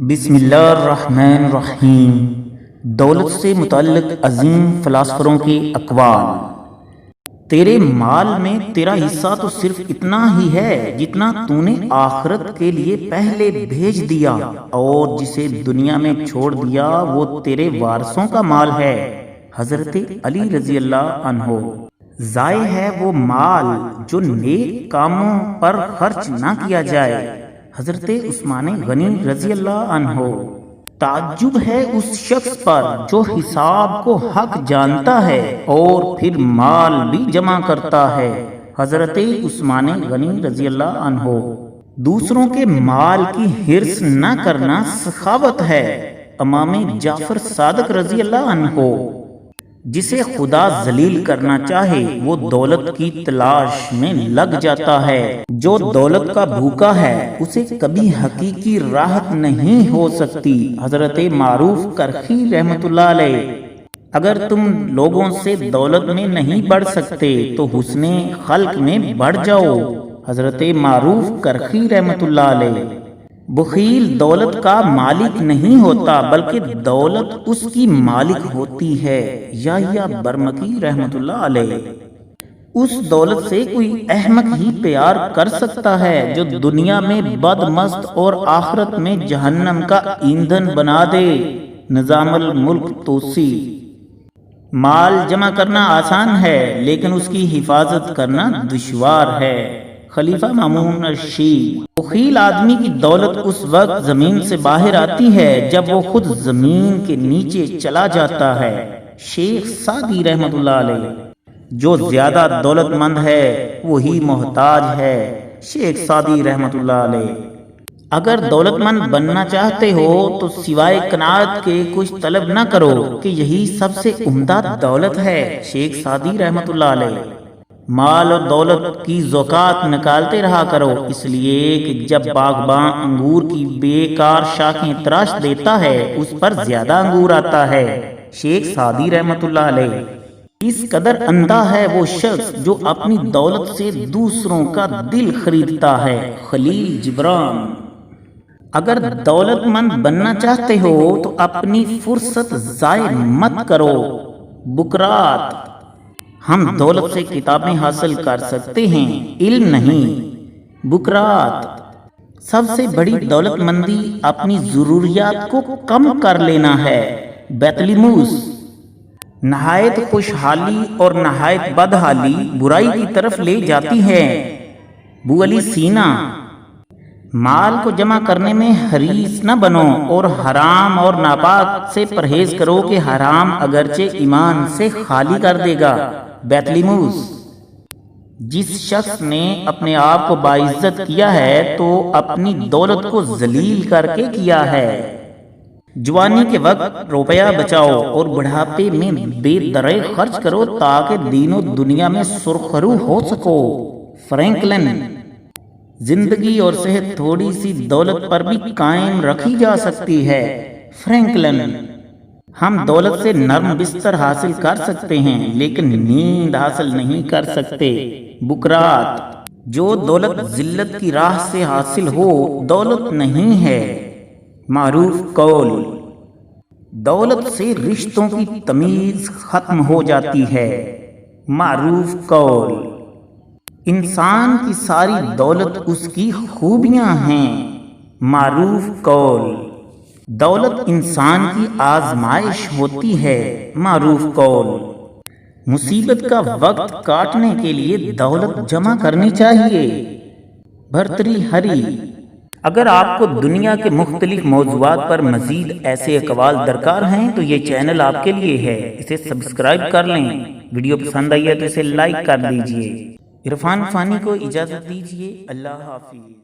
بسم اللہ الرحمن الرحیم۔ دولت سے متعلق عظیم فلاسفروں کے اقوال۔ تیرے مال میں تیرا حصہ تو صرف اتنا ہی ہے جتنا تو نے آخرت کے لیے پہلے بھیج دیا، اور جسے دنیا میں چھوڑ دیا وہ تیرے وارثوں کا مال ہے۔ حضرت علی رضی اللہ عنہ۔ ضائع ہے وہ مال جو نیک کاموں پر خرچ نہ کیا جائے۔ حضرت عثمان غنی رضی اللہ عنہ۔ تعجب ہے اس شخص پر جو حساب کو حق جانتا ہے اور پھر مال بھی جمع کرتا ہے۔ حضرت عثمان غنی رضی اللہ عنہ۔ دوسروں کے مال کی حرص نہ کرنا سخاوت ہے۔ امام جعفر صادق رضی اللہ عنہ۔ جسے خدا ذلیل کرنا چاہے وہ دولت کی تلاش میں لگ جاتا ہے۔ جو دولت کا بھوکا ہے اسے کبھی حقیقی راحت نہیں ہو سکتی۔ حضرت معروف کرخی رحمۃ اللہ علیہ۔ اگر تم لوگوں سے دولت میں نہیں بڑھ سکتے تو حسن خلق میں بڑھ جاؤ۔ حضرت معروف کرخی رحمۃ اللہ علیہ۔ بخیل دولت کا مالک نہیں ہوتا بلکہ دولت اس کی مالک ہوتی ہے۔ یحییٰ برمکی رحمۃ اللہ علیہ۔ اس دولت سے کوئی احمق ہی پیار کر سکتا ہے جو دنیا میں بد مست اور آخرت میں جہنم کا ایندھن بنا دے۔ نظام الملک توسی۔ مال جمع کرنا آسان ہے لیکن اس کی حفاظت کرنا دشوار ہے۔ خلیفہ مامون الشیعی۔ بخیل آدمی کی دولت اس وقت زمین سے باہر آتی ہے جب وہ خود زمین کے نیچے چلا جاتا ہے۔ شیخ سعدی رحمۃ اللہ علیہ۔ جو زیادہ دولت مند ہے وہی محتاج ہے۔ شیخ سعدی رحمۃ اللہ علیہ۔ اگر دولت مند بننا چاہتے ہو تو سوائے قناعت کے کچھ طلب نہ کرو کہ یہی سب سے عمدہ دولت ہے۔ شیخ سعدی رحمۃ اللہ علیہ۔ مال اور دولت کی زکوٰۃ نکالتے رہا کرو، اس لیے کہ جب باغباں انگور کی بیکار شاخیں تراش دیتا ہے اس پر زیادہ انگور آتا ہے۔ شیخ سعدی رحمۃ اللہ علیہ۔ اس قدر اندھا ہے وہ شخص جو اپنی دولت سے دوسروں کا دل خریدتا ہے۔ خلیل جبران۔ اگر دولت مند بننا چاہتے ہو تو اپنی فرصت ضائع مت کرو۔ بکرات۔ ہم دولت سے کتابیں حاصل کر سکتے ہیں، علم نہیں۔ بکرات۔ سب سے بڑی دولت مندی اپنی ضروریات کو کم کر لینا ہے۔ بیتلیموس۔ نہایت خوشحالی اور نہایت بدحالی برائی کی طرف لے جاتی ہے۔ ابو علی سینا۔ مال کو جمع کرنے میں حریص نہ بنو اور حرام اور ناپاک سے پرہیز کرو کہ حرام اگرچہ ایمان سے خالی کر دے گا۔ بیتلیموس۔ جس شخص نے اپنے آپ کو باعزت کیا ہے تو اپنی دولت کو ذلیل کر کے کیا ہے۔ جوانی کے وقت روپیہ بچاؤ اور بڑھاپے میں بے درے خرچ کرو تاکہ دین و دنیا میں سرخرو ہو سکو۔ فرینکلن۔ زندگی اور صحت تھوڑی سی دولت پر بھی قائم رکھی جا سکتی ہے۔ فرینکلن۔ ہم دولت سے نرم بستر حاصل کر سکتے ہیں لیکن نیند حاصل نہیں کر سکتے۔ بکرات۔ جو دولت ذلت کی راہ سے حاصل ہو دولت نہیں ہے۔ معروف قول۔ دولت سے رشتوں کی تمیز ختم ہو جاتی ہے۔ معروف قول۔ انسان کی ساری دولت اس کی خوبیاں ہیں۔ معروف قول۔ دولت انسان کی آزمائش ہوتی ہے۔ معروف قول۔ مصیبت کا وقت کاٹنے کے لیے دولت جمع کرنی چاہیے۔ بھرتری ہری۔ اگر آپ کو دنیا کے مختلف موضوعات پر مزید ایسے اقوال درکار ہیں تو یہ چینل آپ کے لیے ہے، اسے سبسکرائب کر لیں۔ ویڈیو پسند آئی ہے تو اسے لائک کر دیجئے۔ عرفان فانی کو اجازت دیجئے۔ اللہ حافظ۔